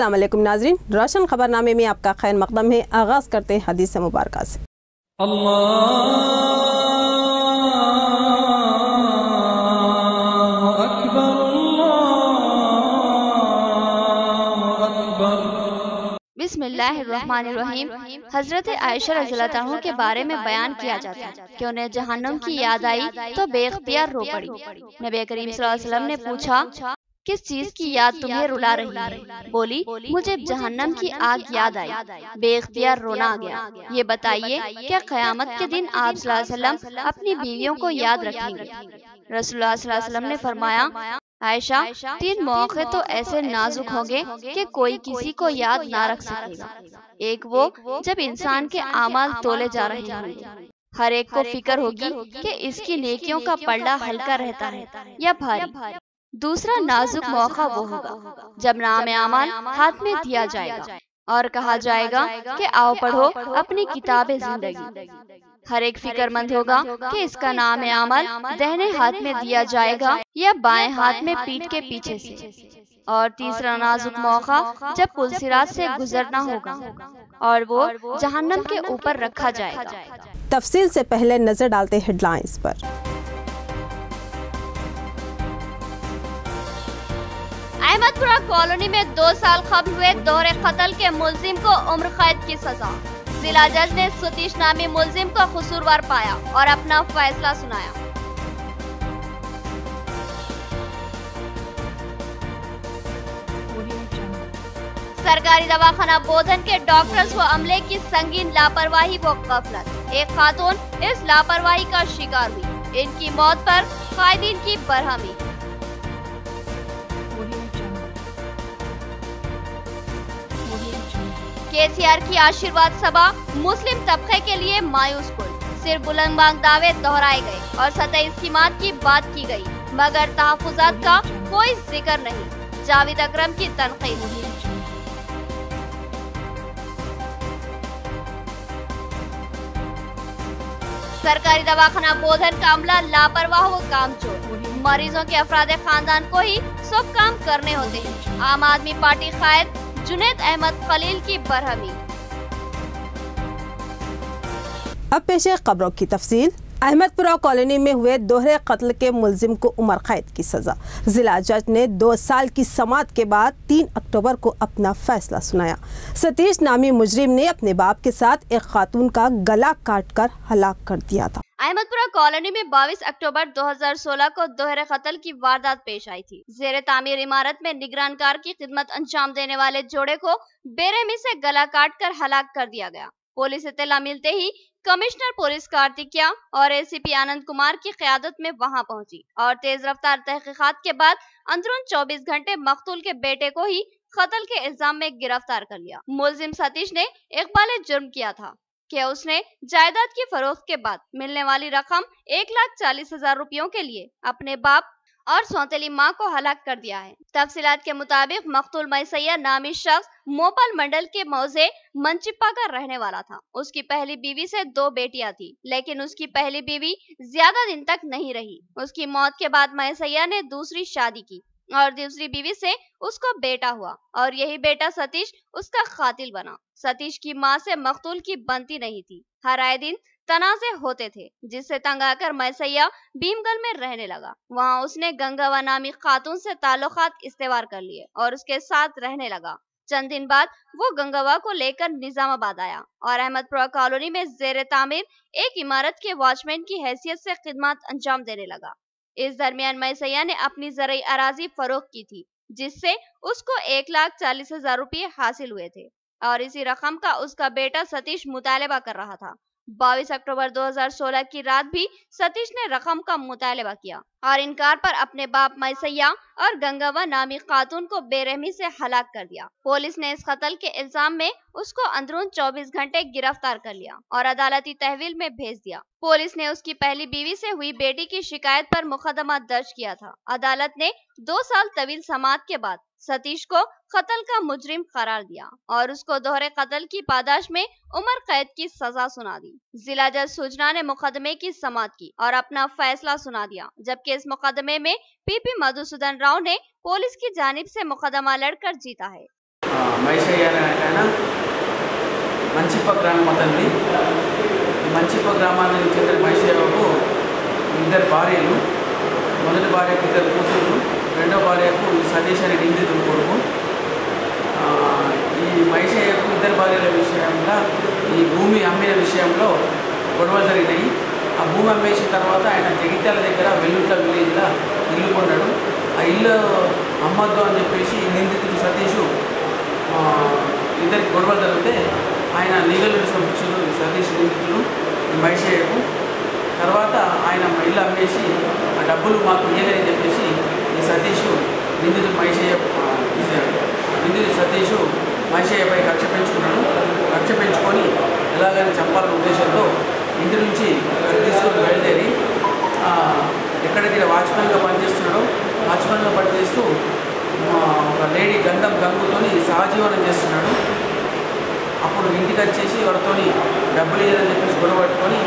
अस्सलाम वालेकुम नाज़रीन, रोशन खबरनामे में आपका खैर मकदम है। आगाज़ करते हैं हदीस मुबारक से। बिस्मिल्लाहिर्रहमानिर्रहीम। हजरत आयशा रज़ियल्लाहु अन्हा के बारे में बयान किया जाता है कि उन्हें जहन्नम की याद आई तो बेख्तियार रो पड़ी। नबी करीम सल्लल्लाहु अलैहि वसल्लम ने पूछा, किस चीज की याद तुम्हें रुला रही है? बोली, मुझे जहन्नम की आग याद आई, बेख्तियार रोना आ गया। ये बताइए, क्या क़यामत के दिन आप सल्लल्लाहु अलैहि वसल्लम अपनी बीवियों को याद रखेंगे? रसूलुल्लाह सल्लल्लाहु अलैहि वसल्लम ने फरमाया, आयशा, 3 मौके तो ऐसे नाजुक होंगे कि कोई किसी को याद ना रख सकेगा। एक वो जब इंसान के आमाल तोले जा रहे होंगे, हर एक को फिक्र होगी कि इसकी नेकियों का पल्ला हल्का रहता है या भारी। दूसरा नाजुक मौका वो होगा जब नाम आमाल हाथ में दिया जाएगा और कहा जाएगा कि आओ पढ़ो अपनी किताबे जिंदगी। हर एक फिक्रमंद होगा कि इसका नाम आमल दाहिने हाथ में दिया जाएगा या बाएं हाथ में पीठ के पीछे से। और तीसरा नाजुक मौका जब पुलसिरात से गुजरना होगा और वो जहन्नम के ऊपर रखा जाएगा। तफसील से पहले नजर डालते हेडलाइंस पर। अहमदपुरा कॉलोनी में 2 साल कबल हुए दोहरे कत्ल के मुलजिम को उम्र कैद की सजा। जिला जज ने सतीश नामी मुलजिम को कसूरवार पाया और अपना फैसला सुनाया। सरकारी दवाखाना बोधन के डॉक्टर्स व अमले की संगीन लापरवाही व गफलत। एक खातून इस लापरवाही का शिकार हुई। इनकी मौत पर कायदीन की बरहमी। केसीआर की आशीर्वाद सभा मुस्लिम तबके के लिए मायूस कुल। सिर्फ बुलंदबाग दावे दोहराए गए और 27 स्कीमात की बात की गई, मगर तहफुजात का कोई जिक्र नहीं। जावेद अकरम की तनकीद। सरकारी दवाखाना बोधन का अमला लापरवाह व कामचोर। मरीजों के अफराद खानदान को ही सब काम करने होते हैं। आम आदमी पार्टी कायद जुनैद अहमद खलील की बरहमी। अब पेश है खबरों की तफसील। अहमदपुरा कॉलोनी में हुए दोहरे कत्ल के मुलजिम को उम्र कैद की सजा। जिला जज ने 2 साल की समाअत के बाद 3 अक्टूबर को अपना फैसला सुनाया। सतीश नामी मुजरिम ने अपने बाप के साथ एक खातून का गला काटकर हलाक कर दिया था। अहमदपुरा कॉलोनी में 22 अक्टूबर 2016 को दोहरे कत्ल की वारदात पेश आई थी। जेर तामीर इमारत में निगरानकार की खिदमत अंजाम देने वाले जोड़े को बेरहमी से गला काट कर हलाक कर दिया गया। पुलिस इत्तला मिलते ही कमिश्नर पुलिस कार्तिकिया और एसीपी आनंद कुमार की क़यादत में वहां पहुंची और तेज रफ्तार तहकीकात के बाद अंदरून 24 घंटे मकतूल के बेटे को ही कत्ल के इल्जाम में गिरफ्तार कर लिया। मुलजिम सतीश ने इकबाल जुर्म किया था कि उसने जायदाद की फरोख्त के बाद मिलने वाली रकम 1,40,000 रुपयों के लिए अपने बाप और सौतेली मां को हलाक कर दिया है। तफसीलात के मुताबिक मकतूल मैसैया नामी शख्स मोपाल मंडल के मौजे मनचिप्पा का रहने वाला था। उसकी पहली बीवी से 2 बेटियां थी, लेकिन उसकी पहली बीवी ज्यादा दिन तक नहीं रही। उसकी मौत के बाद मैसैया ने दूसरी शादी की और दूसरी बीवी से उसको बेटा हुआ और यही बेटा सतीश उसका कातिल बना। सतीश की मां से मकतूल की बनती नहीं थी। हर आए दिन तनाजे होते थे, जिससे तंग आकर मैसैया भीमगल में रहने लगा। वहां उसने गंगावा नामी खातून से ताल्लुकात इस्तेवार कर लिए और उसके साथ रहने लगा। चंद दिन बाद वो गंगावा को लेकर निजामाबाद आया और अहमदपुरा कॉलोनी में जेर तामीर एक इमारत के वॉचमैन की हैसियत से खिदमत अंजाम देने लगा। इस दरमियान मैसैया ने अपनी जरई अराजी फरोख्त की थी, जिससे उसको 1,40,000 रुपये हासिल हुए थे और इसी रकम का उसका बेटा सतीश मुतालबा कर रहा था। 22 अक्टूबर 2016 की रात भी सतीश ने रकम का मुतालबा किया और इनकार पर अपने बाप मैसैया और गंगावा नामी खातून को बेरहमी से हलाक कर दिया। पुलिस ने इस कत्ल के इल्जाम में उसको अंदरून 24 घंटे गिरफ्तार कर लिया और अदालती तहवील में भेज दिया। पुलिस ने उसकी पहली बीवी से हुई बेटी की शिकायत पर मुकदमा दर्ज किया था। अदालत ने 2 साल तवील समाअत के बाद सतीश को कत्ल का मुजरिम करार दिया और उसको दोहरे कत्ल की पादाश में उम्र कैद की सजा सुना दी। जिला जज सुजना ने मुकदमे की समाअत की और अपना फैसला सुना दिया, जबकि इस मुकदमे में पीपी मधुसूदन राव ने पुलिस की जानिब से मुकदमा लड़कर जीता है। మైషయ్య అనే ఆయన మంచిప్ప గ్రామం అతనిది. ఈ మంచిప్ప గ్రామానికి చెందిన మైషయ్యకు 2 భార్యలు. మొదటి భార్యకు 2 కూతుళ్ళు, రెండో భార్యకు సతీష్ అనే నిందితుడు కొడుకు. ఈ మైషయ్యకు 2 భార్యల విషయంలో ఈ భూమి అమ్మిన విషయంలో గొడవలు జరిగినాయి. ఆ భూమి అమ్మేసిన తర్వాత ఆయన జగిత్యాల దగ్గర వెల్లుట్ల విలేజ్లో ఇల్లు కొన్నాడు. ఆ ఇల్లు అమ్మద్దు అని చెప్పేసి నిందితుడు సతీష్ ఇద్దరికి గొడవలు జరిగితే ఆయన లీగల్ సమక్షంలో సతీష్ నిందితుడు మైషయ్యకు. తర్వాత ఆయన ఇల్లు అమ్మేసి ఆ డబ్బులు మాకు ఇయ్యలేని చెప్పేసి ఈ సతీష్ నిందితుడు సతీష్ మైషయ్యపై కక్ష పెంచుకున్నాడు. కక్ష పెంచుకొని ఎలాగైనా చంపాలనే ఉద్దేశంతో ఇంటి నుంచి తీసుకొని బయలుదేరి ఎక్కడికి వాచ్మెన్గా పనిచేస్తున్నాడో వాచ్మెన్గా పనిచేస్తూ ఒక లేడీ గంగుతోని సహజీవనం చేస్తున్నాడు. అప్పుడు ఇంటికి వచ్చేసి వాడితో డబ్బులు ఇవ్వాలని చెప్పేసి గొడవ పట్టుకొని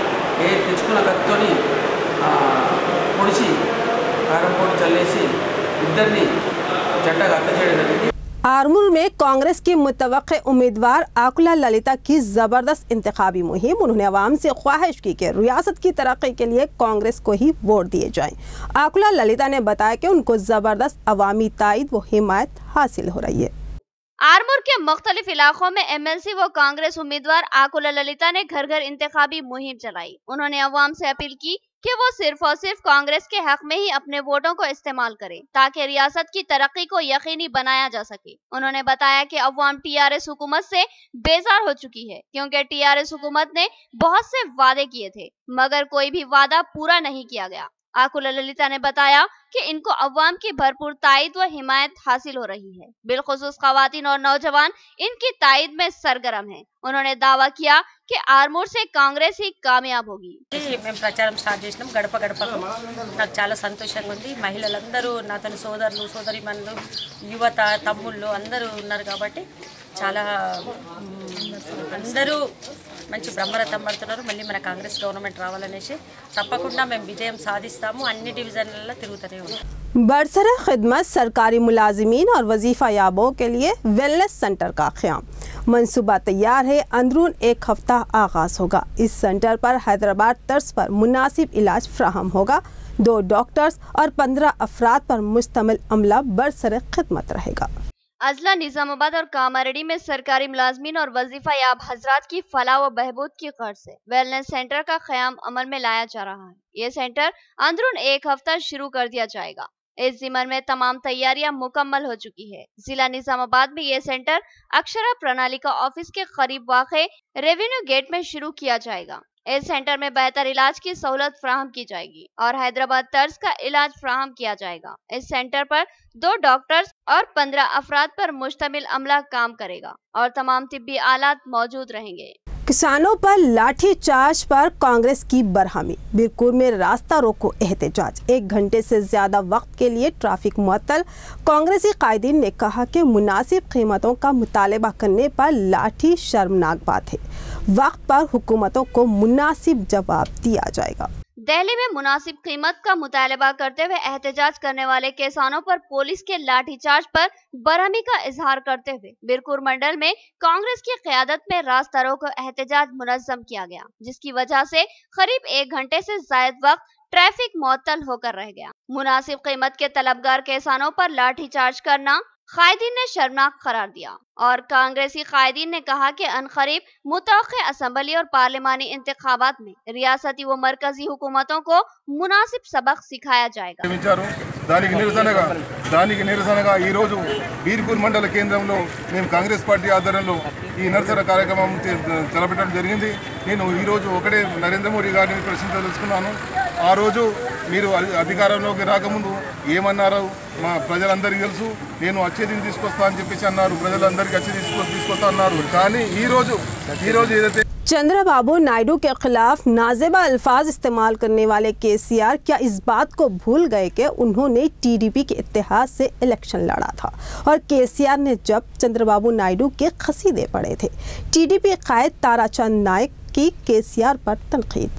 తెచ్చుకున్న కత్తితోని పొడిచి కారం పొడి చల్లేసి ఇద్దరిని జంటగా హత్య చేయడం జరిగింది. आरमूर में कांग्रेस की मुतवक्के उम्मीदवार आकुला ललिता की ज़बरदस्त इंतखाबी मुहिम। उन्होंने अवाम से ख्वाहिश की कि रियासत की तरक्की के लिए कांग्रेस को ही वोट दिए जाएं। आकुला ललिता ने बताया कि उनको ज़बरदस्त अवामी ताईद व हिमायत हासिल हो रही है। आरमूर के मुख्तलिफ इलाकों में एमएलसी व कांग्रेस उम्मीदवार आकुला ललिता ने घर घर इंतखाबी मुहिम चलाई। उन्होंने अवाम से अपील की कि वो सिर्फ और सिर्फ कांग्रेस के हक में ही अपने वोटों को इस्तेमाल करें ताकि रियासत की तरक्की को यकीनी बनाया जा सके। उन्होंने बताया कि अवाम टीआरएस हुकूमत से बेजार हो चुकी है क्योंकि टीआरएस हुकूमत ने बहुत से वादे किए थे मगर कोई भी वादा पूरा नहीं किया गया। आकुला ललिता ने बताया कि इनको अवाम की भरपूर ताईद व हिमायत हासिल हो रही है। बिलखुसूस खवातीन और नौजवान इनकी ताईद में सरगर्म हैं। उन्होंने दावा किया कि आरमूर से कांग्रेस ही कामयाब होगी। మేము ప్రచారం స్టార్ట్ చేసినాం గడప గడపకు. నాకు చాలా సంతోషంగా ఉంది. మహిళలందరూ నాతోని సోదరులు సోదరిమణులు యువత తమ్ముళ్ళు అందరూ ఉన్నారు కాబట్టి చాలా అందరూ మంచి బ్రహ్మరథం పడుతున్నారు. మళ్ళీ మన కాంగ్రెస్ గవర్నమెంట్ రావాలనేసి తప్పకుండా మేము విజయం సాధిస్తాము. అన్ని డివిజన్లలో తిరుగుతూనే ఉంటాం. बरसरे खिदमत सरकारी मुलाजिमीन और वजीफ़ा याबों के लिए वेलनेस सेंटर का क़याम। मंसूबा तैयार है, अंदरून 1 हफ्ता आगाज़ होगा। इस सेंटर पर हैदराबाद तर्ज पर मुनासिब इलाज फ्राहम होगा। 2 डॉक्टर्स और 15 अफराद पर मुश्तमिल अमला बरसरे खिदमत रहेगा। अजला निजामाबाद और कामारेड्डी में सरकारी मुलाजमीन और वजीफा याब हजरात की फलाह व बहबूद की गर्ज से वेलनेस सेंटर का क़याम अमल में लाया जा रहा है। ये सेंटर अंदरून 1 हफ्ता शुरू कर दिया जाएगा। इस ज़िम्मन में तमाम तैयारियां मुकम्मल हो चुकी है। जिला निजामाबाद में ये सेंटर अक्षरा प्रणालिका ऑफिस के करीब वाक़े रेवेन्यू गेट में शुरू किया जाएगा। इस सेंटर में बेहतर इलाज की सहूलत फ्राहम की जाएगी और हैदराबाद तर्ज का इलाज फ्राहम किया जाएगा। इस सेंटर पर 2 डॉक्टर्स और 15 अफराद पर मुश्तमिल अमला काम करेगा और तमाम तिब्बी आलात मौजूद रहेंगे। किसानों पर लाठी चार्ज पर कांग्रेस की बरहमी। बिरकुर में रास्ता रोको एहतजाज। 1 घंटे से ज्यादा वक्त के लिए ट्रैफिक मुअत्तल। कांग्रेसी कायदीन ने कहा कि मुनासिब कीमतों का मुतालबा करने पर लाठी शर्मनाक बात है। वक्त पर हुकूमतों को मुनासिब जवाब दिया जाएगा। दिल्ली में मुनासिब कीमत का मुतालबा करते हुए एहतजाज करने वाले किसानों पर पुलिस के लाठीचार्ज पर बरहमी का इजहार करते हुए बिरकुर मंडल में कांग्रेस की क़यादत में रास्ता रोको एहतजाज मुनज़्ज़म किया गया, जिसकी वजह से करीब 1 घंटे से ज़ायद वक्त ट्रैफिक मुअत्तल होकर रह गया। मुनासिब कीमत के तलबगार किसानों पर लाठीचार्ज करना कायदीन ने शर्मनाक करार दिया और कांग्रेसी कायदीन ने कहा कि अनकरीब मुतवक्किल असम्बली और पार्लिमानी इंतखाबात में रियासती व मरकजी हुकूमतों को मुनासिब सबक सिखाया जाएगा। దానికి నిరసనగా ఈ రోజు బీర్పూర్ మండల కేంద్రంలో మేము కాంగ్రెస్ పార్టీ ఆధ్వర్యంలో ఈ నిరసన కార్యక్రమం చేపట్టడం జరిగింది. నేను ఈ రోజు ఒకటే నరేంద్ర మోడీ గారిని ప్రశ్నించదలుచుకున్నాను. ఆ రోజు మీరు అధికారంలోకి రాకముందు ఏమన్నారో మా ప్రజలందరికీ తెలుసు. నేను వచ్చేది తీసుకొస్తా అని చెప్పేసి అన్నారు. ప్రజలందరికీ వచ్చి తీసుకొస్తా అన్నారు. కానీ ఈ రోజు ఏదైతే चंद्रबाबू नायडू के खिलाफ नाज़ेबा अल्फाज इस्तेमाल करने वाले केसीआर क्या इस बात को भूल गए कि उन्होंने टीडीपी के इत्तेहाद से इलेक्शन लड़ा था और केसीआर ने जब चंद्रबाबू नायडू के कसीदे पढ़े थे। टीडीपी कायद ताराचंद नायक की केसीआर पर तनकीद।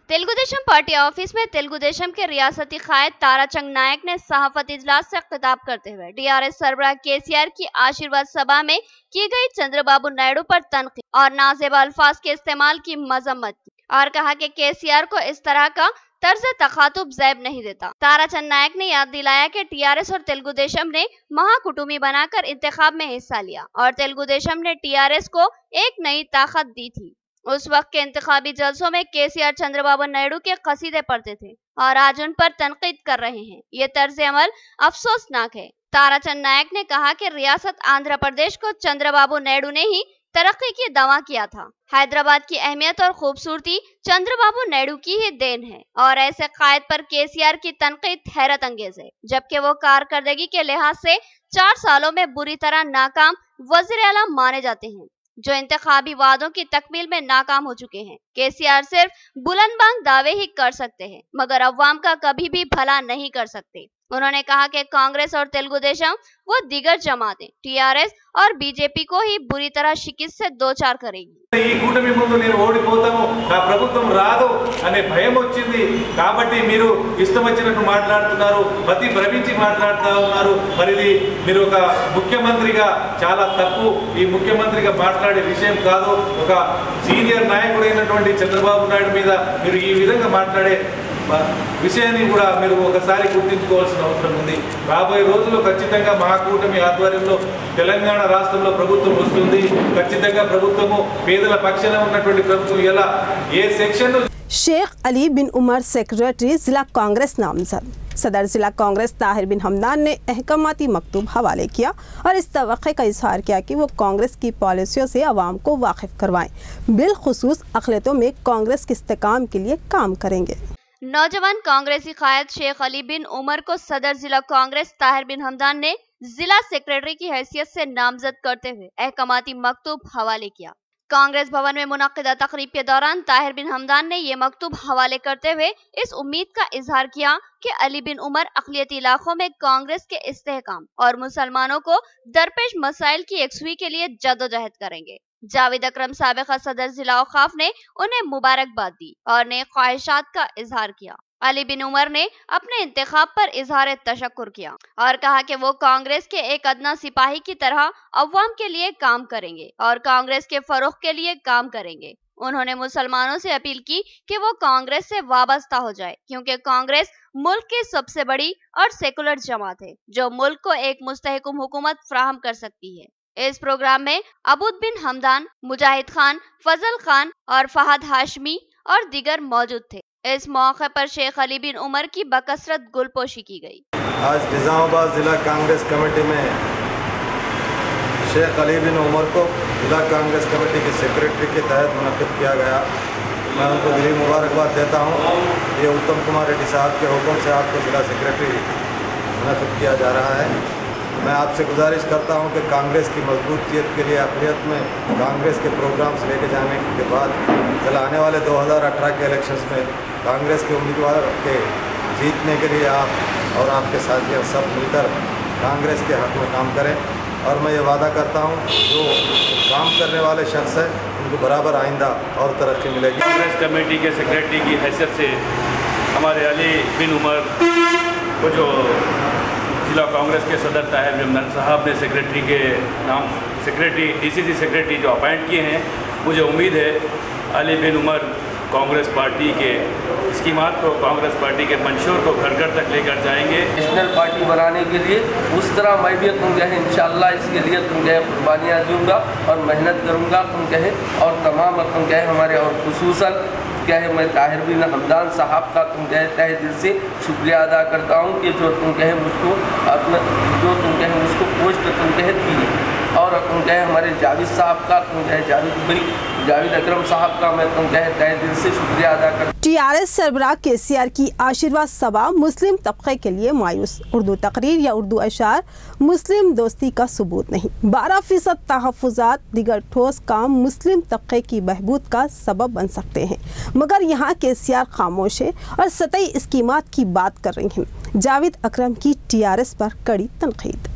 तेलुगुदेशम पार्टी ऑफिस में तेलुगुदेशम के रियासती कायद ताराचंद नायक ने सहाफत इजलास से खिताब करते हुए टीआरएस सरबराह केसीआर की आशीर्वाद सभा में की गई चंद्रबाबू नायडू पर तनकीद और नाजेबा अल्फाज के इस्तेमाल की मजम्मत की और कहा कि केसीआर को इस तरह का तर्ज तखातुब ज़ैब नहीं देता। ताराचंद नायक ने याद दिलाया कि टीआरएस और तेलुगुदेशम ने महाकुटुंबी बनाकर इंतखाब में हिस्सा लिया और तेलुगुदेशम ने टीआरएस को एक नई ताकत दी थी। उस वक्त के इंतखाबी जलसों में केसीआर चंद्रबाबू नायडू के कसीदे पढ़ते थे और आज उन पर तनकीद कर रहे हैं। ये तर्ज अमल अफसोसनाक है। ताराचंद नायक ने कहा कि रियासत आंध्र प्रदेश को चंद्रबाबू नायडू ने ही तरक्की की दावा किया था। हैदराबाद की अहमियत और खूबसूरती चंद्रबाबू नायडू की ही देन है और ऐसे कायद पर केसीआर की तनकीद हैरत अंगेज है, जबकि वो कारकर्दगी के लिहाज से 4 सालों में बुरी तरह नाकाम वज़ीर आला माने जाते हैं, जो इंतखाबी वादों की तकमील में नाकाम हो चुके हैं। केसीआर सिर्फ बुलंदबांग दावे ही कर सकते हैं मगर अवाम का कभी भी भला नहीं कर सकते। उन्होंने कहा कि कांग्रेस और तेलुगुदेशम वो दीगर जमातें टीआरएस और बीजेपी को ही बुरी तरह शिकस्त से दो चार करेगी। ఈ కూటమి ముందు నేను ఓడిపోతాను, నా ప్రభుత్వం రాదు అనే భయం వచ్చింది కాబట్టి మీరు ఇష్టం వచ్చినట్టు మాట్లాడుతున్నారు, ప్రతి భ్రమించి మాట్లాడుతూ ఉన్నారు। మరి ఇది మీరు ఒక ముఖ్యమంత్రిగా చాలా తప్పు, ఈ ముఖ్యమంత్రిగా మాట్లాడే విషయం కాదు। ఒక సీనియర్ నాయకుడైనటువంటి చంద్రబాబు నాయుడు మీద మీరు ఈ విధంగా మాట్లాడే విషయాన్ని కూడా మీరు ఒకసారి గుర్తించుకోవాల్సిన అవసరం ఉంది। రాబోయే రోజుల్లో ఖచ్చితంగా మహాకూటమి ఆధ్వర్యంలో తెలంగాణ రాష్ట్రంలో ప్రభుత్వం వస్తుంది। ఖచ్చితంగా ప్రభుత్వము పేదల పక్షాన ఉన్నటువంటి ప్రభుత్వం ఎలా ఏ సెక్షన్ शेख अली बिन उमर सेक्रेटरी जिला कांग्रेस नामजद। सदर जिला कांग्रेस ताहिर बिन हमदान ने अहकामाती मकतूब हवाले किया और इस तवक्के का इजहार किया कि वो कांग्रेस की पॉलिसियों से अवाम को वाकिफ करवाएं, बिलखुसूस अक़लियतों में कांग्रेस के इस्तेकाम के लिए काम करेंगे। नौजवान कांग्रेसी कायद शेख अली बिन उमर को सदर जिला कांग्रेस ताहिर बिन हमदान ने जिला सेक्रेटरी की हैसियत से नामजद करते हुए अहकामाती मकतूब हवाले किया। कांग्रेस भवन में मुनक्किदा तकरीब के दौरान ताहिर बिन हमदान ने ये मकतूब हवाले करते हुए इस उम्मीद का इजहार किया कि अली बिन उमर अक़लियती इलाकों में कांग्रेस के इस्तेहकाम और मुसलमानों को दरपेश मसाइल की यकसुई के लिए जदोजहद करेंगे। जावेद अकरम साबिक़ा सदर जिला औक़ाफ़ ने उन्हें मुबारकबाद दी और नेक ख्वाहिशात का इजहार किया। अली बिन उमर ने अपने इंतखाब पर इजहार तशक्कुर किया और कहा कि वो कांग्रेस के एक अदना सिपाही की तरह अवाम के लिए काम करेंगे और कांग्रेस के फरोग़ के लिए काम करेंगे। उन्होंने मुसलमानों से अपील की कि वो कांग्रेस से वाबस्ता हो जाए, क्योंकि कांग्रेस मुल्क की सबसे बड़ी और सेकुलर जमात है जो मुल्क को एक मुस्तहकम हुकूमत फराहम कर सकती है। इस प्रोग्राम में अबूद बिन हमदान, मुजाहिद खान, फजल खान और फहद हाशमी और दीगर मौजूद थे। इस मौके पर शेख अली बिन उमर की बकसरत गुलपोशी की गई। आज निज़ामाबाद जिला कांग्रेस कमेटी में शेख अली बिन उमर को जिला कांग्रेस कमेटी की सेक्रेटरी के तहत मुनक़िद किया गया। मैं उनको दिली मुबारकबाद देता हूँ। ये उत्तम कुमार रेड्डी साहब के हुक्म से आपको जिला सेक्रेटरी मुनक़िद किया जा रहा है। मैं आपसे गुजारिश करता हूं कि कांग्रेस की मजबूतियत के लिए अक़लियत में कांग्रेस के प्रोग्राम्स लेके जाने के बाद कल आने वाले 2018 के इलेक्शंस में कांग्रेस के उम्मीदवार के जीतने के लिए आप और आपके साथियों सब मिलकर कांग्रेस के हक़ में काम करें। और मैं ये वादा करता हूं जो काम करने वाले शख्स हैं उनको बराबर आइंदा और तरक्की मिलेगी। कांग्रेस कमेटी के सेक्रेटरी की हैसियत से हमारे अली बिन उमर को जो जिला कांग्रेस के सदर ताहिर बिन हमदान साहब ने सेक्रेटरी के नाम डीसीसी सेक्रेटरी जो अपॉइंट किए हैं, मुझे उम्मीद है अली बिन उमर कांग्रेस पार्टी के स्कीमात को, कांग्रेस पार्टी के मंशूर को घर घर तक लेकर जाएंगे। नेशनल पार्टी बनाने के लिए उस तरह मैं भी तुम कहे इंशाल्लाह इसके लिए तुम कहे कुर्बानियाँ दूँगा और मेहनत करूँगा तुम कहे और तमाम तुम कहे हमारे और खुसूसन क्या है मैं ताहिर बिन हमदान साहब का तुम कहे तहे दिल से शुक्रिया अदा करता हूँ कि जो तुम कहे मुझको अपना जो तुम कहे मुझको पोस्ट तुम कहे दी और तुम कहे हमारे जावेद साहब का तुम कहे जावेद अकरम साहब का मैं तुम कहे तहे दिल से शुक्रिया अदा करता हूँ। टीआरएस सरबराह केसीआर की आशीर्वाद सभा मुस्लिम तबके के लिए मायूस। उर्दू तकरीर या उर्दू अशार मुस्लिम दोस्ती का सबूत नहीं। 12% तहफ़्फ़ुज़ात दीगर ठोस काम मुस्लिम तबके की बहबूद का सबब बन सकते हैं, मगर यहाँ केसीआर खामोश है और सतही स्कीमात की बात कर रही हैं। जावेद अकरम की टीआरएस पर कड़ी तनकीद।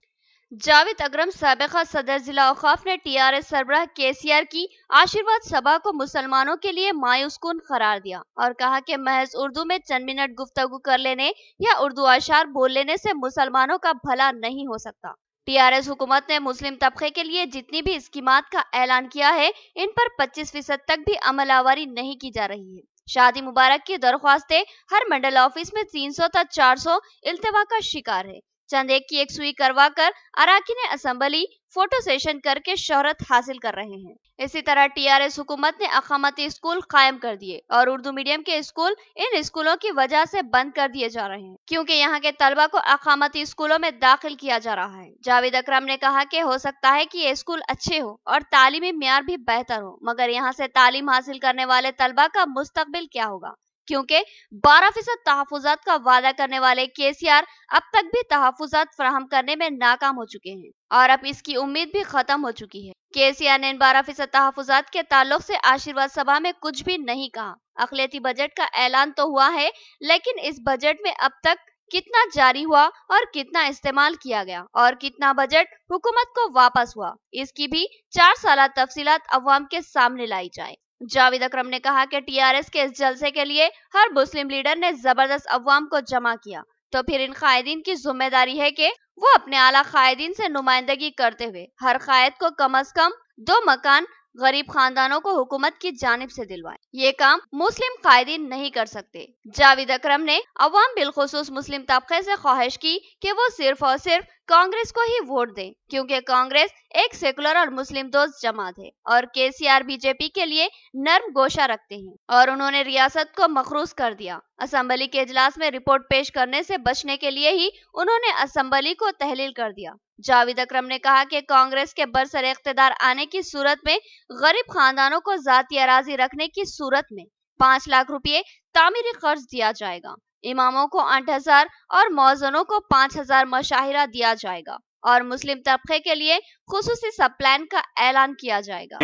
जावेद अकरम साबिका सदर जिला औकाफ ने टीआरएस सरबराह केसीआर की आशीर्वाद सभा को मुसलमानों के लिए मायूस कुन करार दिया और कहा कि महज उर्दू में चंद मिनट गुफ्तगू कर लेने या उर्दू अशार बोल लेने से मुसलमानों का भला नहीं हो सकता। टीआरएस हुकूमत ने मुस्लिम तबके के लिए जितनी भी स्कीमात का ऐलान किया है, इन पर 25% तक भी अमलावरी नहीं की जा रही है। शादी मुबारक की दरख्वास्तें हर मंडल ऑफिस में 300 तक 400 इल्तवा का शिकार है। चंद एक की एक सुई करवा कर अराकीन असेंबली फोटो सेशन करके शोहरत हासिल कर रहे हैं। इसी तरह टीआरएस हुकूमत ने अकामती स्कूल कायम कर दिए और उर्दू मीडियम के स्कूल इन स्कूलों की वजह से बंद कर दिए जा रहे हैं, क्योंकि यहाँ के तलबा को अकामती स्कूलों में दाखिल किया जा रहा है। जावेद अकरम ने कहा कि हो सकता है कि ये स्कूल अच्छे हो और तालीमी म्यार भी बेहतर हो, मगर यहाँ से तालीम हासिल करने वाले तलबा का मुस्तकबिल क्या होगा, क्योंकि 12% तहफुजात का वादा करने वाले केसीआर अब तक भी तहफुजात फराहम करने में नाकाम हो चुके हैं और अब इसकी उम्मीद भी खत्म हो चुकी है। केसीआर ने इन 12% तहफुजात के ताल्लुक से आशीर्वाद सभा में कुछ भी नहीं कहा। अक़लियती बजट का ऐलान तो हुआ है, लेकिन इस बजट में अब तक कितना जारी हुआ और कितना इस्तेमाल किया गया और कितना बजट हुकूमत को वापस हुआ, इसकी भी 4 साल तफसीलात अवाम के सामने लाई जाए। जावेद अकरम ने कहा कि टीआरएस के इस जलसे के लिए हर मुस्लिम लीडर ने जबरदस्त अवाम को जमा किया, तो फिर इन कायदीन की जिम्मेदारी है कि वो अपने आला कायदीन से नुमाइंदगी करते हुए हर कायद को कम अज कम 2 मकान गरीब खानदानों को हुकूमत की जानिब से दिलवाए। ये काम मुस्लिम कायदीन नहीं कर सकते। जावेद अकरम ने अवाम बिलखुसूस मुस्लिम तबके से ख्वाहिश की कि वो सिर्फ और सिर्फ कांग्रेस को ही वोट दें, क्योंकि कांग्रेस एक सेकुलर और मुस्लिम दोस्त जमात है और केसीआर बीजेपी के लिए नर्म गोशा रखते हैं और उन्होंने रियासत को मखरूज कर दिया। असेंबली के इजलास में रिपोर्ट पेश करने से बचने के लिए ही उन्होंने असेंबली को तहलील कर दिया। जावेद अकरम ने कहा कि कांग्रेस के बरसर इख्तिदार आने की सूरत में गरीब खानदानों को जाती अराजी रखने की सूरत में 5 लाख रुपये तामीरी कर्ज दिया जाएगा, इमामों को 8,000 और मौज़नों को 5,000 मशाहिरा दिया जाएगा और मुस्लिम तबके के लिए खुसूसी सब प्लान का ऐलान किया जाएगा।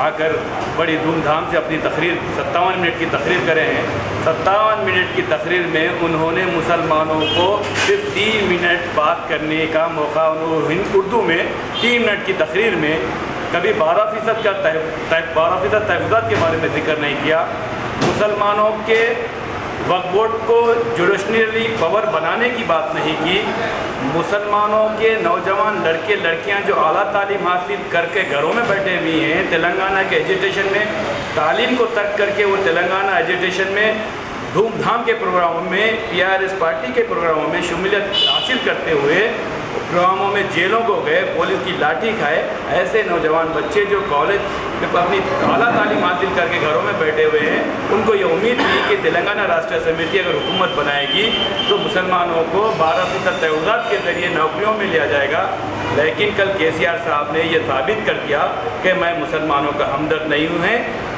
आकर बड़ी धूमधाम से अपनी तकरीर 57 मिनट की तकरीर करे हैं। 57 मिनट की तकरीर में उन्होंने मुसलमानों को सिर्फ 3 मिनट बात करने का मौका, उर्दू में 3 मिनट की तकरीर में कभी 12% का 12% तहफ़्फ़ुज़ात के बारे में जिक्र नहीं किया। मुसलमानों के वक्फ बोर्ड को जुडिशनरी पावर बनाने की बात नहीं की। मुसलमानों के नौजवान लड़के लड़कियां जो आला तालीम हासिल करके घरों में बैठे हुए हैं, तेलंगाना के एजुटेशन में तालीम को तर्क करके वो तेलंगाना एजुटेशन में धूमधाम के प्रोग्रामों में, टीआरएस पार्टी के प्रोग्रामों में शमूलियत हासिल करते हुए प्रोग्रामों में जेलों को गए, पुलिस की लाठी खाए, ऐसे नौजवान बच्चे जो कॉलेज में अपनी आला तालीम हासिल करके घरों में बैठे हुए हैं, उनको ये उम्मीद थी कि तेलंगाना राष्ट्र समिति अगर हुकूमत बनाएगी तो मुसलमानों को 12% तहफ़्फ़ुज़ात के ज़रिए नौकरियों में लिया जाएगा। लेकिन कल केसीआर साहब ने यह साबित कर दिया कि मैं मुसलमानों का हमदर्द नहीं हूँ।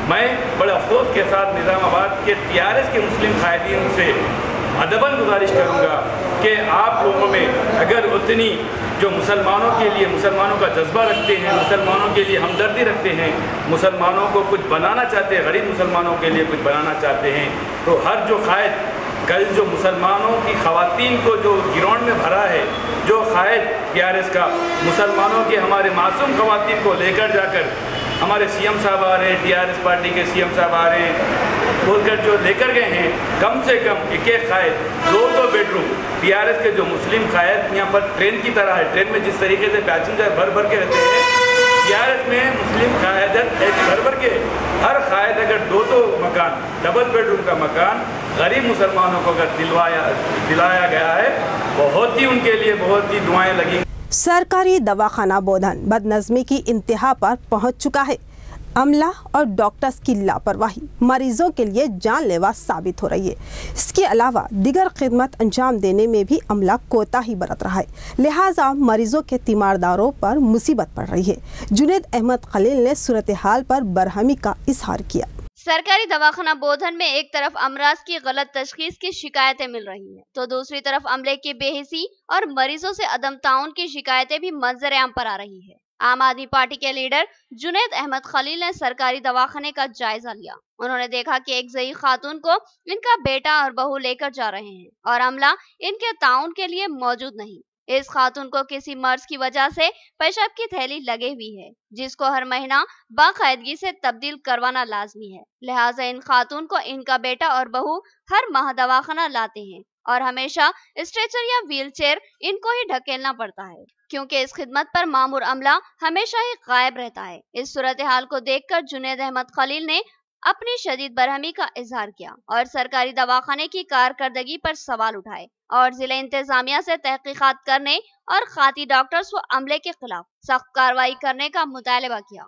मैं बड़े अफसोस के साथ निज़ामाबाद के टीआरएस के मुस्लिम कायदीन से अदबन गुजारिश करूँगा कि आप लोगों में अगर उतनी जो मुसलमानों के लिए, मुसलमानों का जज्बा रखते हैं, मुसलमानों के लिए हमदर्दी रखते हैं, मुसलमानों को कुछ बनाना चाहते हैं, गरीब मुसलमानों के लिए कुछ बनाना चाहते हैं, तो हर जो कायद कल जो मुसलमानों की ख़वातीन को जो गिरौंड में भरा है, जो कायद टीआरएस का मुसलमानों के हमारे मासूम ख़वातीन को लेकर जाकर हमारे सीएम साहब आ रहे हैं, टीआरएस पार्टी के सीएम साहब आ रहे हैं बोलकर जो लेकर गए हैं, कम से कम एक कायद 2 बेडरूम टीआरएस के जो मुस्लिम कायद यहाँ पर ट्रेन की तरह है, ट्रेन में जिस तरीके से पैसेंजर भर भर के रहते हैं, टीआरएस में मुस्लिम कायदत भर भर के हर कायद अगर 2 मकान, डबल बेडरूम का मकान गरीब मुसलमानों को अगर दिलाया गया है, बहुत ही उनके लिए बहुत ही दुआएं लगी। सरकारी दवाखाना बोधन बदनज़मी की इंतहा पर पहुंच चुका है। अमला और डॉक्टर्स की लापरवाही मरीजों के लिए जानलेवा साबित हो रही है। इसके अलावा दीगर खिदमत अंजाम देने में भी अमला कोताही बरत रहा है, लिहाजा मरीजों के तीमारदारों पर मुसीबत पड़ रही है। जुनैद अहमद खलील ने सूरत हाल पर बरहमी का इजहार किया। सरकारी दवाखाना बोधन में एक तरफ अमराज की गलत तशखीस की शिकायतें मिल रही हैं, तो दूसरी तरफ अमले की बेहिसी और मरीजों से अदम ताउन की शिकायतें भी मंजर आम पर आ रही है। आम आदमी पार्टी के लीडर जुनैद अहमद खलील ने सरकारी दवाखाने का जायजा लिया। उन्होंने देखा कि एक ज़ईफ़ खातून को इनका बेटा और बहू लेकर जा रहे हैं और अमला इनके ताउन के लिए मौजूद नहीं। इस खातून को किसी मर्ज की वजह से पेशाब की थैली लगे हुई है, जिसको हर महीना बाकायदगी से तब्दील करवाना लाजमी है। लिहाजा इन खातून को इनका बेटा और बहू हर माह दवाखाना लाते हैं और हमेशा स्ट्रेचर या व्हील चेयर इनको ही ढकेलना पड़ता है, क्योंकि इस खिदमत पर मामूर अमला हमेशा ही गायब रहता है। इस सूरत हाल को देखकर जुनैद अहमद खलील ने अपनी शदीद बरहमी का इजहार किया और सरकारी दवाखाने की कारकर्दगी पर सवाल उठाए और जिला इंतजामिया से तहकीकात करने और खाती डॉक्टर्स व अमले के खिलाफ सख्त कार्रवाई करने का मुतालबा किया।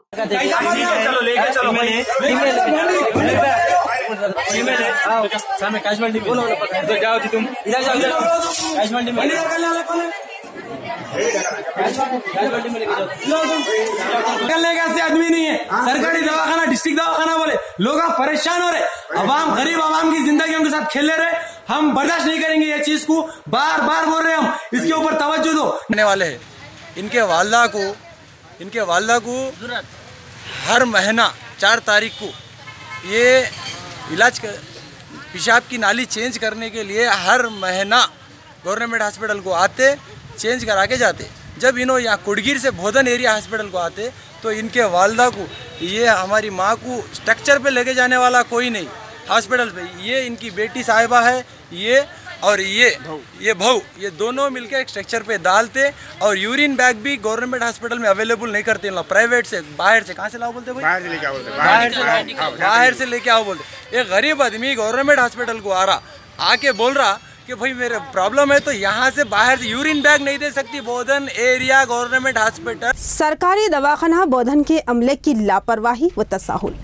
निकलने का आदमी नहीं है, सरकारी दवाखाना डिस्ट्रिक्ट दवाखाना बोले, लोग परेशान हो रहे, अवाम गरीब अवाम की जिंदगियों के साथ खेल रहे। हम बर्दाश्त नहीं करेंगे ये चीज को, बार बार बोल रहे हैं हम, इसके ऊपर तवज्जो दो। आने वाले हैं इनके वालदा को हर महीना 4 तारीख को ये इलाज पेशाब की नाली चेंज करने के लिए हर महीना गवर्नमेंट हॉस्पिटल को आते, चेंज करा के जाते। जब इन्हों यहाँ कुड़गिर से भोदन एरिया हॉस्पिटल को आते तो इनके वालदा को, ये हमारी माँ को स्ट्रक्चर पे लेके जाने वाला कोई नहीं हॉस्पिटल पे, ये इनकी बेटी साहिबा है, ये और ये बहू, ये दोनों मिलकर एक स्ट्रक्चर पे डालते और यूरिन बैग भी गवर्नमेंट हॉस्पिटल में अवेलेबल नहीं करते, प्राइवेट से बाहर से, कहाँ से लाओ बोलते भाई, बाहर से लेके आओ बोलते। एक गरीब आदमी गवर्नमेंट हॉस्पिटल को आ रहा, आके बोल रहा कि भाई मेरे प्रॉब्लम है, तो यहाँ से बाहर से यूरिन बैग नहीं दे सकती बोधन एरिया गवर्नमेंट हॉस्पिटल। सरकारी दवाखाना बोधन के अमले की लापरवाही व तसाहुल,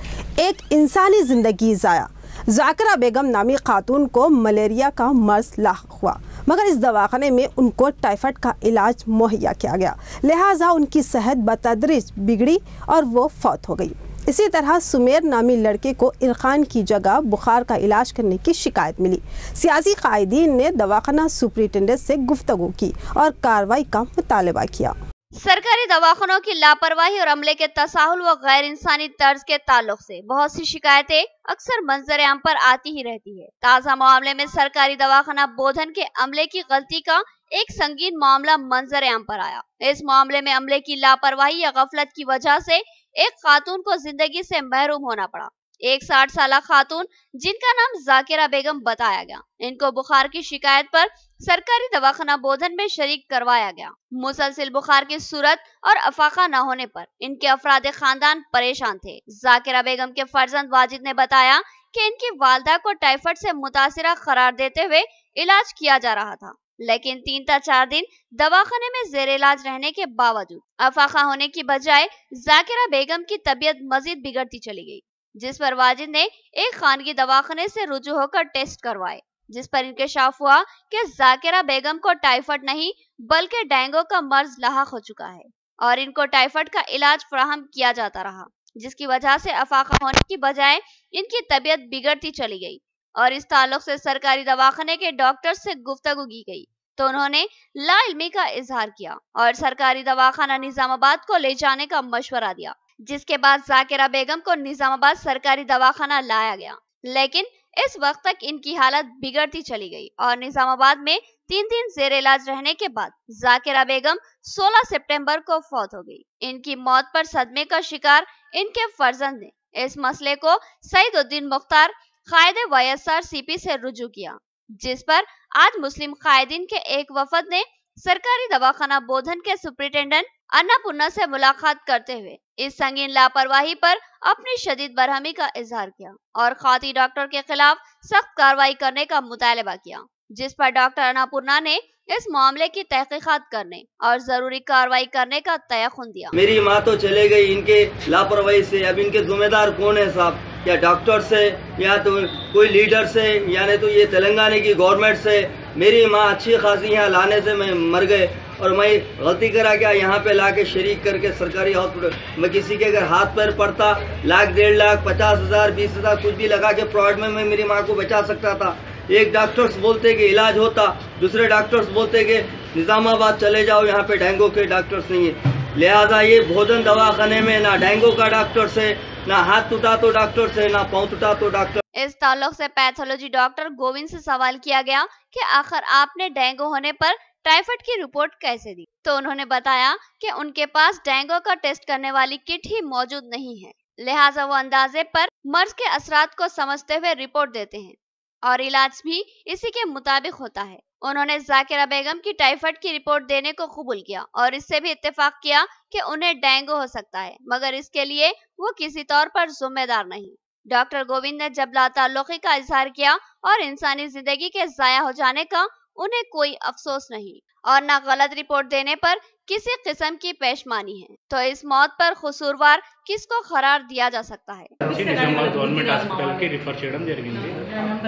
एक इंसानी जिंदगी जाया। जाकिरा बेगम नामी खातून को मलेरिया का मर्ज लाहक हुआ, मगर इस दवाखाने में उनको टाइफाइड का इलाज मुहैया किया गया, लिहाजा उनकी सेहत बतदरीज बिगड़ी और वो फौत हो गई। इसी तरह सुमेर नामी लड़के को इरखान की जगह बुखार का इलाज करने की शिकायत मिली। सियासी कायदीन ने दवाखाना सुपरिटेंडेंट से गुफ्तगू की और कार्रवाई का मुतालबा किया। सरकारी दवाखानों की लापरवाही और अमले के तसाहुल व गैर इंसानी तर्ज के ताल्लुक से बहुत सी शिकायतें अक्सर मंजर आम पर आती ही रहती है। ताज़ा मामले में सरकारी दवाखाना बोधन के अमले की गलती का एक संगीन मामला मंजर आम पर आया। इस मामले में अमले की लापरवाही या गफलत की वजह से एक खातून को जिंदगी से महरूम होना पड़ा। एक 60 साल खातून जिनका नाम जाकिरा बेगम बताया गया, इनको बुखार की शिकायत पर सरकारी दवाखाना बोधन में शरीक करवाया गया। मुसलसिल बुखार की सूरत और अफाका न होने पर इनके अफराद खानदान परेशान थे। जाकिरा बेगम के फर्जंद वाजिद ने बताया कि इनकी वालदा को टाइफाइड से मुतासिरा करार देते हुए इलाज किया जा रहा था, लेकिन 3 से 4 दिन दवाखाने में जेर इलाज रहने के बावजूद अफाका होने की बजाय जाकिरा बेगम की तबीयत मजीद बिगड़ती चली गई, जिस पर वाजिद ने एक खानगी दवाखाने से रुजू होकर टेस्ट करवाए, जिस पर इंकशाफ हुआ कि जाकिरा बेगम को टाइफाइड नहीं बल्कि डेंगू का मर्ज लाहक हो चुका है और इनको टाइफाइड का इलाज फराहम किया जाता रहा, जिसकी वजह से अफाका होने की बजाय इनकी तबीयत बिगड़ती चली गई। और इस ताल्लुक से सरकारी दवाखाने के डॉक्टर से गुफ्तगू की गई तो उन्होंने लाइल्मी का इजहार किया और सरकारी दवाखाना निजामाबाद को ले जाने का मशवरा दिया, जिसके बाद जाकिरा बेगम को निजामाबाद सरकारी दवाखाना लाया गया, लेकिन इस वक्त तक इनकी हालत बिगड़ती चली गई और निजामाबाद में 3 दिन जेर इलाज रहने के बाद जाकिरा बेगम 16 सितंबर को फौत हो गई। इनकी मौत पर सदमे का शिकार इनके फर्जंद ने इस मसले को सईदुद्दीन मुख्तार कायदे YSRCP से रुजू किया, जिस पर आज मुस्लिम कायदीन के एक वफद ने सरकारी दवाखाना बोधन के सुपरिटेंडेंट अन्नापूर्णा से मुलाकात करते हुए इस संगीन लापरवाही पर अपनी शदीद बरहमी का इजहार किया और खाती डॉक्टर के खिलाफ सख्त कार्रवाई करने का मुतालबा किया, जिस पर डॉक्टर अन्नापूर्णा ने इस मामले की तहकीकात करने और जरूरी कार्रवाई करने का तयखुन दिया। मेरी माँ तो चले गई इनके लापरवाही से, अब इनके जिम्मेदार कौन है साहब? या डॉक्टर से या तो कोई लीडर से, यानी तो ये तेलंगाना की गवर्नमेंट से। मेरी माँ अच्छी खासी यहाँ लाने से मैं मर गए और मैं गलती करा क्या यहाँ पे लाके शरीक करके सरकारी हॉस्पिटल, मैं किसी के अगर हाथ पैर पड़ता 1,00,000, 1,50,000, 50,000, 20,000 कुछ भी लगा के प्राइवेट में मैं मेरी माँ को बचा सकता था। एक डॉक्टर्स बोलते कि इलाज होता, दूसरे डॉक्टर्स बोलते कि निजामाबाद चले जाओ, यहाँ पे डेंगू के डॉक्टर्स नहीं है। लिहाजा ये भोजन दवाखाने में ना डेंगू का डॉक्टर से, ना हाथ टूटा तो डॉक्टर से, ना पाँव टूटा तो डॉक्टर। इस ताल्लुक से पैथोलॉजी डॉक्टर गोविंद से सवाल किया गया कि आखिर आपने डेंगू होने पर टाइफाइड की रिपोर्ट कैसे दी, तो उन्होंने बताया कि उनके पास डेंगू का टेस्ट करने वाली किट ही मौजूद नहीं है, लिहाजा वो अंदाजे पर मर्ज के असरात को समझते हुए रिपोर्ट देते हैं और इलाज भी इसी के मुताबिक होता है। उन्होंने जाकिरा बेगम की टाइफाइड की रिपोर्ट देने को कबूल किया और इससे भी इत्तेफाक किया कि उन्हें डेंगू हो सकता है, मगर इसके लिए वो किसी तौर पर जिम्मेदार नहीं। डॉक्टर गोविंद ने जब लाताल्लुकी का इजहार किया और इंसानी जिंदगी के जाया हो जाने का उन्हें कोई अफसोस नहीं और न गलत रिपोर्ट देने पर किसी किस्म की पेशमानी है, तो इस मौत पर कसूरवार किसको करार दिया जा सकता है? నిజామాబాద్ గవర్నమెంట్ హాస్పిటల్కి రిఫర్ చేయడం జరిగింది.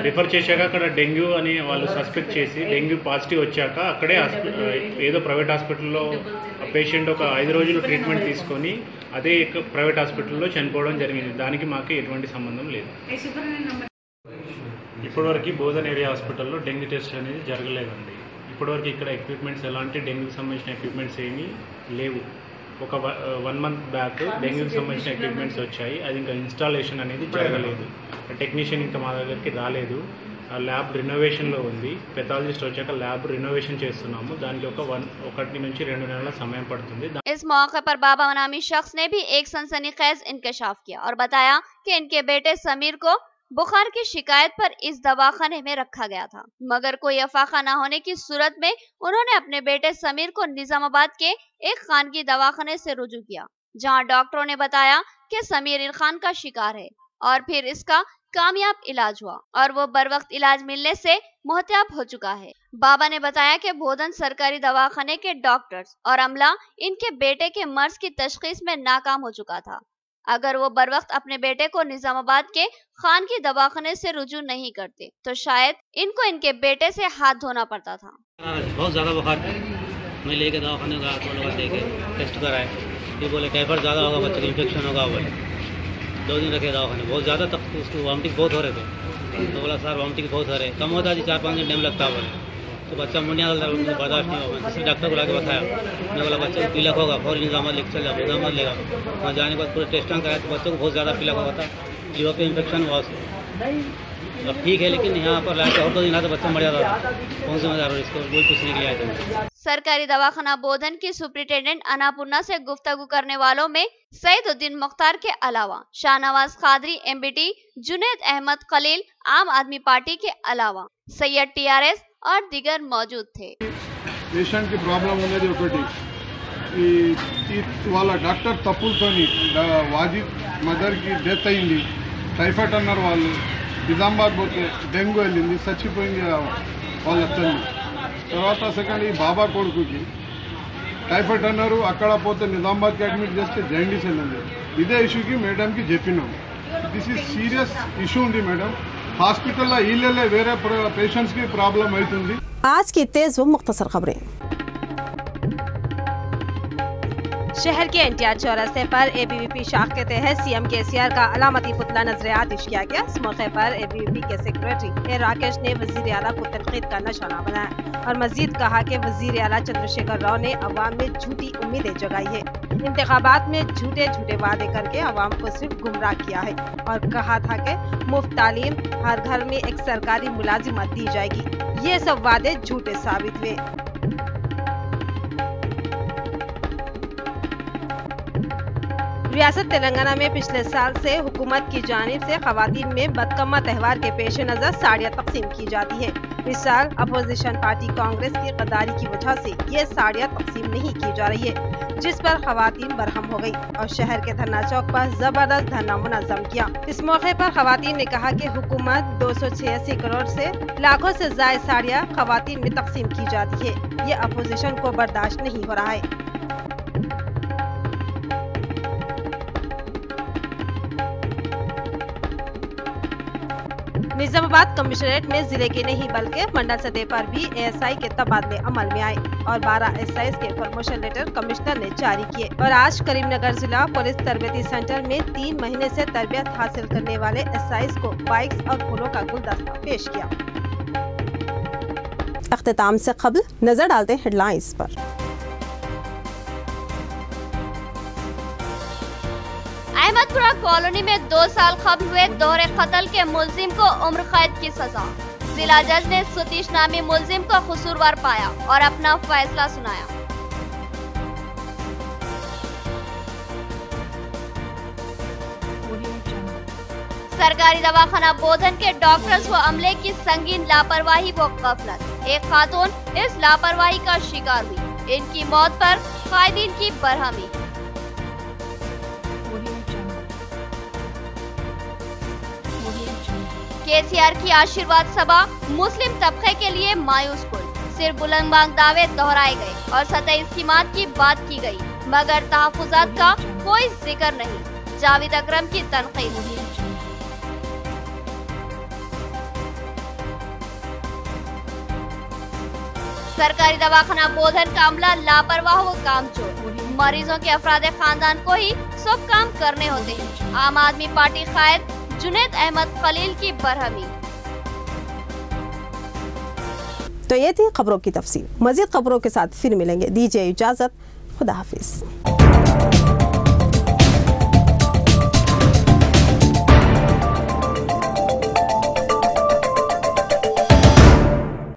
రిఫర్ చేశాక అక్కడ డెంగ్యూ అని వాళ్ళు సస్పెక్ట్ చేసి డెంగ్యూ పాజిటివ్ వచ్చాక అక్కడే ఏదో ప్రైవేట్ హాస్పిటల్లో పేషెంట్ ఒక 5 రోజులు ట్రీట్మెంట్ తీసుకొని అదే ప్రైవేట్ హాస్పిటల్లో చనిపోవడం జరిగింది. దానికి మాకు ఎటువంటి సంబంధం లేదు. ఇప్పటివరకు బోధన్ ఏరియా హాస్పిటల్లో డెంగ్యూ టెస్ట్ అనేది జరగలేదండి. ఇప్పటివరకు ఇక్కడ ఎక్విప్మెంట్స్ ఎలాంటి డెంగ్యూకి సంబంధించిన ఎక్విప్మెంట్స్ ఏమీ లేవు. ఒక 1 మంత్ బ్యాక్ డెంగ్యూకి సంబంధించిన ఎక్విప్మెంట్స్ వచ్చాయి, అది ఇంకా ఇన్స్టాలేషన్ అనేది జరగలేదు. టెక్నీషియన్ ఇంకా మా దగ్గరికి రాలేదు. ల్యాబ్ రినోవేషన్లో ఉంది. పెథాలజిస్ట్ వచ్చాక ల్యాబ్ రినోవేషన్ చేస్తున్నాము. దానికి 1 నుంచి 2 నెలల సమయం పడుతుంది. इस मौके पर बाबा नामी शख्स ने भी एक सनसनीखेज इंकशाफ किया और बताया कि इनके बेटे समीर को बुखार की शिकायत पर इस दवाखाने में रखा गया था, मगर कोई अफाका न होने की सूरत में उन्होंने अपने बेटे समीर को निजामाबाद के एक खानगी दवाखाने से रुजू किया, जहां डॉक्टरों ने बताया कि समीर इरखान का शिकार है और फिर इसका कामयाब इलाज हुआ और वो बर वक्त इलाज मिलने से मोहताब हो चुका है। बाबा ने बताया कि बोधन सरकारी दवाखाने के डॉक्टर्स और अमला इनके बेटे के मर्ज की तशखीस में नाकाम हो चुका था। अगर वो बर वक्त अपने बेटे को निजामाबाद के खान की दवाखाने से रुजू नहीं करते तो शायद इनको इनके बेटे से हाथ धोना पड़ता था। बहुत ज़्यादा बुखार मैं लेके दवाखाने गया तो लोग देखे टेस्ट कराए, ये बोले टाइफाइड ज़्यादा होगा, बच्चे को इन्फेक्शन होगा। बोले 2 दिन रखे दवाखाने, बहुत ज़्यादा तक उसको वॉमिटिंग बहुत हो रहे थे। तो बोला सर वॉमिटिंग बहुत हो रहे, कम होता जी 4-5 दिन टाइम लगता। बोले तो बच्चा मुंडिया उनको बर्दाश्त नहीं होगा। किसी डॉक्टर को लाके बताया, मैं बोला बच्चे को पीलक होगा, फौरी निजामत लेके चल जाओ, निजामत लेगा। वहाँ जाने के बाद पूरे टेस्ट कराया तो बच्चों को बहुत ज़्यादा पीलक होगा था, लीवर पे इन्फेक्शन हुआ उसको। अब ठीक है, लेकिन यहाँ पर लाके और 2 दिन तो बच्चा मर जाता। कौन जिम्मेदार हो इसको, कोई पूछने के लिए आए थे। सरकारी दवाखाना बोधन की सुप्रिंटेंडेंट अनापूर्णा से गुफ्तगू करने वालों में सईदुद्दीन मुख्तार के अलावा शाहनवाज खादरी MBT, जुनैद अहमद खलील आम आदमी पार्टी के अलावा सैयद TRS और दीगर मौजूद थे। पेशेंट की प्रॉब्लम ఉన్నది ఒకటి, వాళ్ళ డాక్టర్ తప్పులతోని వాజిద్ మదర్ కి డెత్ అయింది. టైఫాయిడ్ అన్నారు వాళ్ళు, నిజామాబాద్ పోతే డెంగ్యూ వెళ్ళింది, చచ్చిపోయింది వాళ్ళ తల్లి. తర్వాత సెకండ్ ఈ బాబా కొడుకుకి టైఫాయిడ్ అన్నారు, అక్కడ పోతే నిజామాబాద్కి అడ్మిట్ చేస్తే జైండీస్ వెళ్ళింది. ఇదే ఇష్యూకి మేడంకి చెప్పినాం, దిస్ ఈజ్ సీరియస్ ఇష్యూ ఉంది మేడం, హాస్పిటల్లో వీళ్ళే వేరే పేషెంట్స్ की प्रॉब्लम అవుతుంది. आज की तेज व मुख्तसर खबरें। शहर के NTR चौरस्ते पर ABVP शाख के तहत CM KCR का अलामती पुतला नजर आतिश किया गया। इस मौके पर ABVP के सेक्रेटरी A राकेश ने वजीर आला को तनकीद का निशाना बनाया और मजीद कहा कि वजीर आला चंद्रशेखर राव ने अवाम में झूठी उम्मीदें जगाई है, इंतखाबात में झूठे वादे करके अवाम को सिर्फ गुमराह किया है और कहा था कि मुफ्त तालीम, हर घर में एक सरकारी मुलाजिमत दी जाएगी। ये सब वादे झूठे साबित हुए। रियासत तेलंगाना में पिछले साल से हुकूमत की जानिब से खवातीन में बदकम्मा त्यौहार के पेश नज़र साड़ियाँ तकसीम की जाती है। इस साल अपोजिशन पार्टी कांग्रेस की गद्दारी की वजह से ये साड़ियाँ तकसीम नहीं की जा रही है, जिस पर खवातीन बरहम हो गई और शहर के धरना चौक पर जबरदस्त धरना मुनज़्ज़म किया। इस मौके पर खवातीन ने कहा कि हुकूमत 286 करोड़ से लाखों से ज़ायद साड़ियाँ खवातीन में तकसीम की जाती है, ये अपोजिशन को बर्दाश्त नहीं हो रहा है। निजामाबाद कमिश्नरेट में जिले के नहीं बल्कि मंडल सतह पर भी ASI के तबादले अमल में आए और 12 SIs के प्रमोशन लेटर कमिश्नर ने जारी किए और आज करीमनगर जिला पुलिस तरबियती सेंटर में 3 महीने से तरबियत हासिल करने वाले SIs को बाइक्स और फूलों का गुलदस्ता पेश किया। अख्तिताम से कबल नजर डालते हेडलाइंस पर। अहमदपुरा कॉलोनी में 2 साल कबल हुए दोहरे कत्ल के मुलजिम को उम्र कैद की सजा। जिला जज ने सतीश नामी मुलजिम को कसूरवार पाया और अपना फैसला सुनाया। सरकारी दवाखाना बोधन के डॉक्टर्स व अमले की संगीन लापरवाही व गफलत। एक खातून इस लापरवाही का शिकार हुई। इनकी मौत पर कायदीन की बरहमी। केसीआर की आशीर्वाद सभा मुस्लिम तबके के लिए मायूस कुल। सिर्फ बुलंदबांग दावे दोहराए गए और सतही स्कीमात की बात की गई, मगर तहफुजात का कोई जिक्र नहीं। जावेद अकरम की तनकीद। सरकारी दवाखाना बोधन का अमला लापरवाह व कामचोर। मरीजों के अफराद खानदान को ही सब काम करने होते हैं। आम आदमी पार्टी कायद जुनैद अहमद खलील की बरहमी। तो ये थी खबरों की तफसील। मजीद खबरों के साथ फिर मिलेंगे। दीजिए इजाजत। खुदा हाफिज।